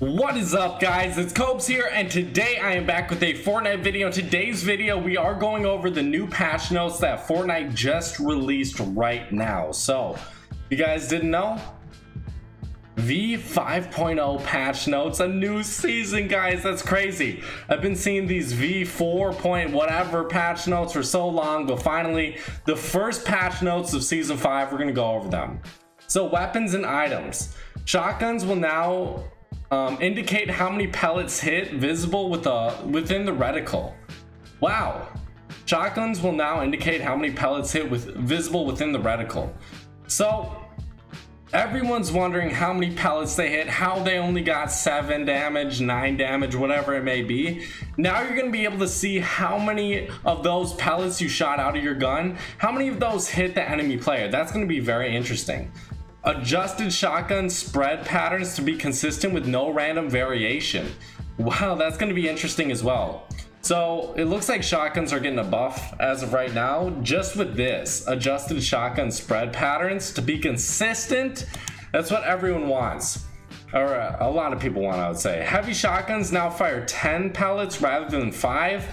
What is up, guys? It's Copes here, and today I am back with a Fortnite video. In today's video, we are going over the new patch notes that Fortnite just released right now. So, you guys didn't know? V5.0 patch notes, a new season, guys. That's crazy. I've been seeing these V4 point whatever patch notes for so long, but finally, the first patch notes of Season 5, we're going to go over them. So, weapons and items. Shotguns will now indicate how many pellets hit visible within the reticle. Wow. Shotguns will now indicate how many pellets hit visible within the reticle. So everyone's wondering how many pellets they hit, how they only got 7 damage, 9 damage, whatever it may be. Now you're going to be able to see how many of those pellets you shot out of your gun, how many of those hit the enemy player. That's going to be very interesting. Adjusted shotgun spread patterns to be consistent with no random variation. Wow, that's going to be interesting as well. So it looks like shotguns are getting a buff as of right now, just with this adjusted shotgun spread patterns to be consistent. That's what everyone wants, or a lot of people want, I would say. Heavy shotguns now fire 10 pellets rather than 5.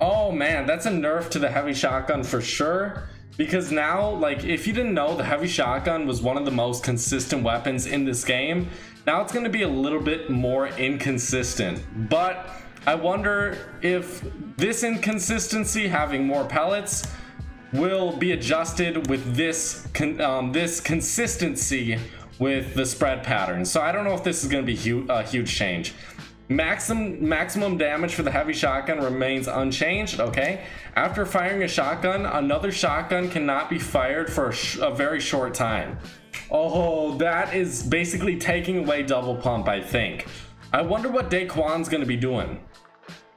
Oh man, that's a nerf to the heavy shotgun for sure. Because now, like, if you didn't know, the heavy shotgun was one of the most consistent weapons in this game. Now it's going to be a little bit more inconsistent. But I wonder if this inconsistency, having more pellets, will be adjusted with this consistency with the spread pattern. So I don't know if this is going to be a huge change. Maximum damage for the heavy shotgun remains unchanged. Okay, after firing a shotgun, another shotgun cannot be fired for a very short time. Oh, that is basically taking away double pump, I think. I wonder what Daquan's going to be doing.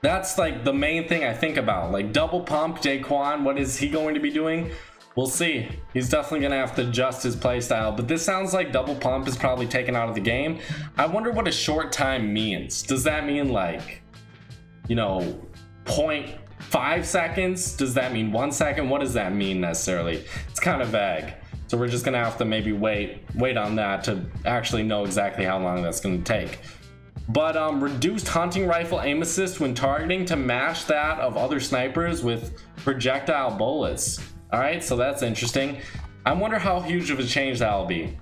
That's like the main thing I think about, like double pump. Daquan, what is he going to be doing? We'll see. He's definitely going to have to adjust his playstyle, but this sounds like double pump is probably taken out of the game. I wonder what a short time means. Does that mean, like, you know, 0.5 seconds? Does that mean 1 second? What does that mean necessarily? It's kind of vague. So we're just going to have to maybe wait on that to actually know exactly how long that's going to take. But reduced hunting rifle aim assist when targeting to match that of other snipers with projectile bullets. Alright, so that's interesting. I wonder how huge of a change that'll be.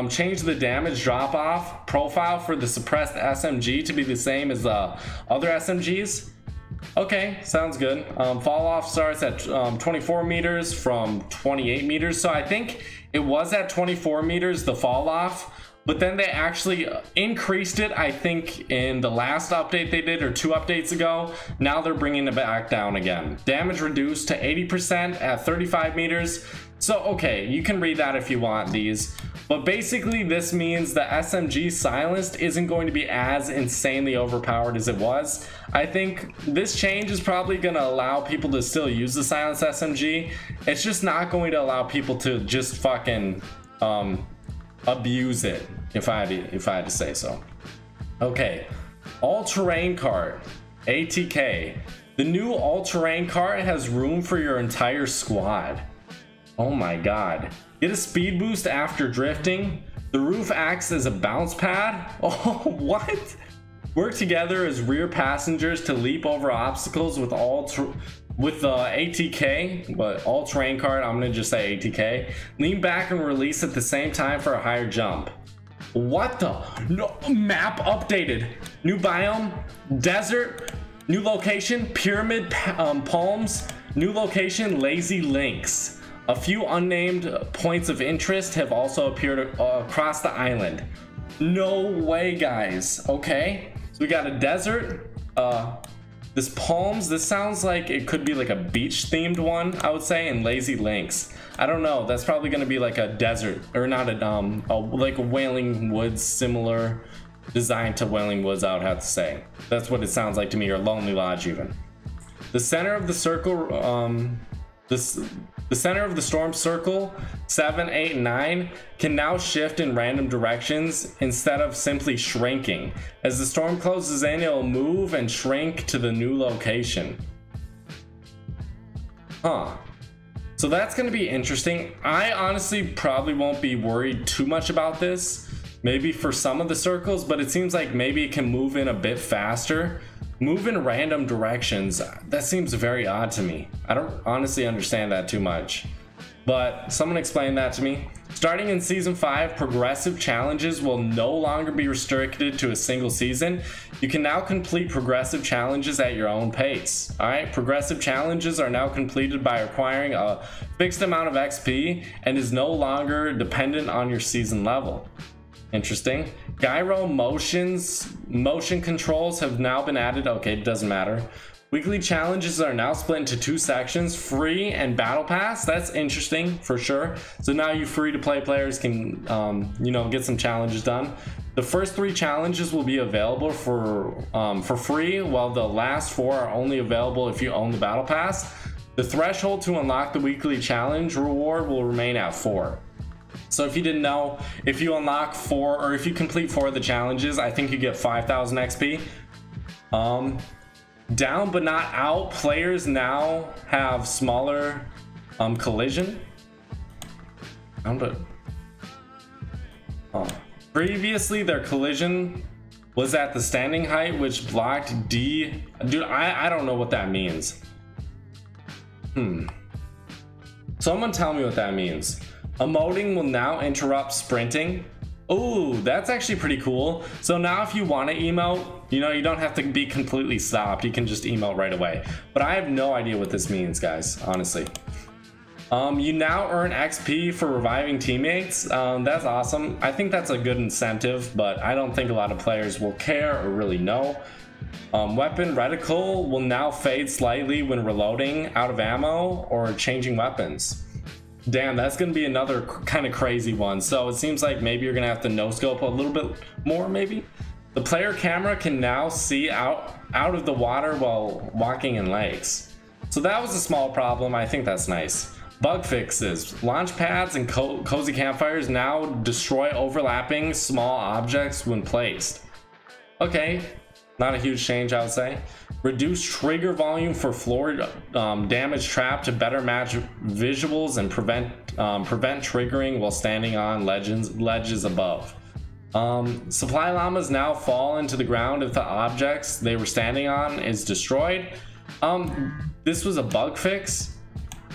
Change the damage drop-off profile for the suppressed SMG to be the same as the other SMGs. Okay, sounds good. Fall off starts at 24 meters from 28 meters. So I think it was at 24 meters, the fall off. But then they actually increased it, I think, in the last update they did, or 2 updates ago. Now they're bringing it back down again. Damage reduced to 80% at 35 meters. So, okay, you can read that if you want these. But basically, this means the SMG silenced isn't going to be as insanely overpowered as it was. I think this change is probably going to allow people to still use the silenced SMG. It's just not going to allow people to just fucking abuse it, if I had to say so. Okay, all-terrain cart, ATK. The new all-terrain cart has room for your entire squad. Oh my god. Get a speed boost after drifting. The roof acts as a bounce pad. Oh, what? Work together as rear passengers to leap over obstacles with ATK, but all-terrain cart, I'm gonna just say ATK. Lean back and release at the same time for a higher jump. What the? No, map updated. New biome, desert, new location, pyramid palms, new location, lazy links. A few unnamed points of interest have also appeared across the island. No way, guys. Okay, so we got a desert, this palms, this sounds like it could be like a beach themed one, I would say, and lazy links. I don't know, that's probably going to be like a desert, or not like a Wailing Woods, similar design to Wailing Woods, I would have to say. That's what it sounds like to me, or Lonely Lodge even. The center of the circle, the center of the storm circle 7, 8, and 9 can now shift in random directions instead of simply shrinking. As the storm closes in, it will move and shrink to the new location. Huh. So that's going to be interesting. I honestly probably won't be worried too much about this. maybe for some of the circles, but it seems like maybe it can move in a bit faster, move in random directions. That seems very odd to me. I don't honestly understand that too much, but someone explain that to me. Starting in season 5, progressive challenges will no longer be restricted to a single season. You can now complete progressive challenges at your own pace. All right, progressive challenges are now completed by acquiring a fixed amount of XP and is no longer dependent on your season level. Interesting. Gyro motion controls have now been added. Okay, it doesn't matter. Weekly challenges are now split into 2 sections, free and battle pass. That's interesting for sure. So now you free to play players can, you know, get some challenges done. The first 3 challenges will be available for free, while the last 4 are only available if you own the battle pass. The threshold to unlock the weekly challenge reward will remain at 4. So if you didn't know, if you unlock 4 or if you complete 4 of the challenges, I think you get 5,000 XP. Down but not out players now have smaller collision. Previously their collision was at the standing height, which blocked D. Dude, I don't know what that means. Someone tell me what that means. Emoting will now interrupt sprinting. Oh, that's actually pretty cool. So now if you want to emote, you know, you don't have to be completely stopped. You can just emote right away. But I have no idea what this means, guys, honestly. You now earn XP for reviving teammates. That's awesome. I think that's a good incentive, but I don't think a lot of players will care or really know. Weapon reticle will now fade slightly when reloading out of ammo or changing weapons. Damn, that's gonna be another kind of crazy one. So it seems like maybe you're gonna have to no scope a little bit more, maybe. The player camera can now see out of the water while walking in lakes. So that was a small problem. I think that's nice. Bug fixes. Launch pads and cozy campfires now destroy overlapping small objects when placed. Okay, not a huge change, I would say. Reduce trigger volume for floor damage trap to better match visuals and prevent triggering while standing on ledges above. Supply llamas now fall into the ground if the objects they were standing on is destroyed. This was a bug fix.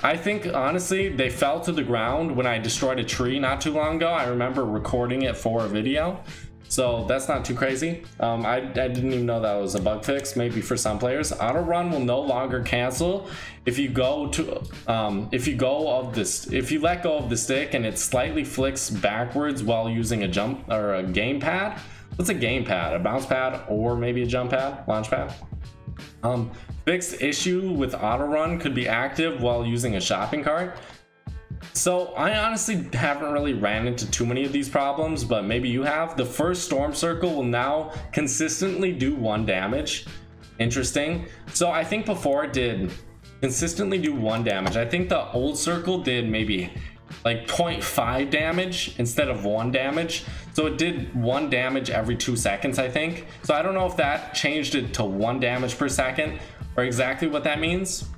I think honestly they fell to the ground when I destroyed a tree not too long ago. I remember recording it for a video. So that's not too crazy. I didn't even know that was a bug fix. Maybe for some players. Auto run will no longer cancel if you let go of the stick and it slightly flicks backwards while using a jump or a game pad. What's a game pad? A bounce pad or maybe a jump pad, launch pad. Fixed issue with auto run could be active while using a shopping cart. So I honestly haven't really ran into too many of these problems, but maybe you have. The first storm circle will now consistently do 1 damage. Interesting. So I think before it did consistently do 1 damage. I think the old circle did maybe like 0.5 damage instead of 1 damage. So it did 1 damage every 2 seconds, I think. So I don't know if that changed it to 1 damage per second or exactly what that means.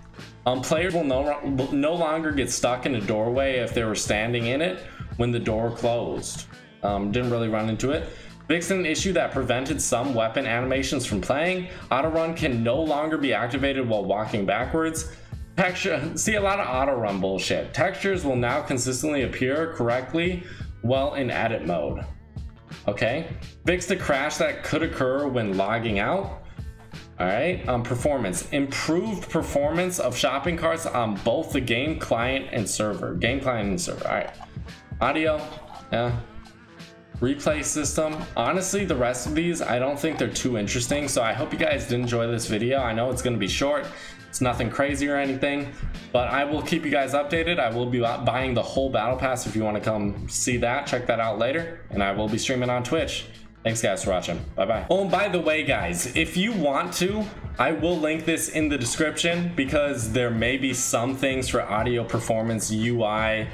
Players will no longer get stuck in a doorway if they were standing in it when the door closed. Didn't really run into it. Fixed an issue that prevented some weapon animations from playing. Auto run can no longer be activated while walking backwards. Texture, see a lot of auto run bullshit. Textures will now consistently appear correctly while in edit mode. Okay. Fixed a crash that could occur when logging out. All right, performance. Improved performance of shopping carts on both the game client and server. Game client and server, all right. Audio, yeah. Replay system. Honestly, the rest of these, I don't think they're too interesting. So I hope you guys did enjoy this video. I know it's gonna be short. It's nothing crazy or anything, but I will keep you guys updated. I will be buying the whole battle pass if you wanna come see that, check that out later. And I will be streaming on Twitch. Thanks guys for watching. Bye bye. Oh, and by the way guys, if you want to, I will link this in the description because there may be some things for audio performance, UI,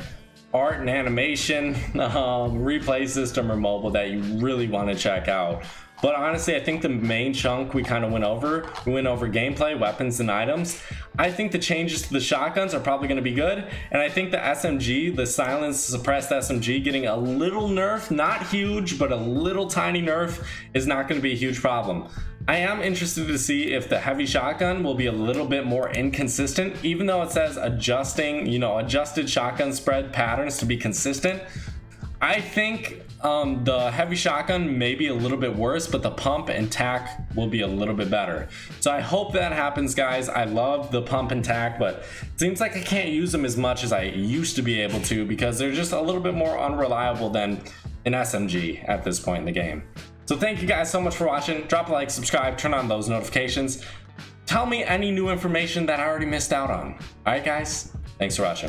art and animation, replay system or mobile that you really want to check out. But honestly, I think the main chunk we kind of went over. We went over gameplay, weapons, and items. I think the changes to the shotguns are probably going to be good. And I think the SMG, the silence suppressed SMG, getting a little nerf, not huge, but a little tiny nerf, is not going to be a huge problem. I am interested to see if the heavy shotgun will be a little bit more inconsistent, even though it says adjusting, you know, adjusted shotgun spread patterns to be consistent. I think the heavy shotgun may be a little bit worse, but the pump and tack will be a little bit better. So I hope that happens, guys. I love the pump and tack, but it seems like I can't use them as much as I used to be able to because they're just a little bit more unreliable than an SMG at this point in the game. So thank you guys so much for watching. Drop a like, subscribe, turn on those notifications. Tell me any new information that I already missed out on. All right, guys. Thanks for watching.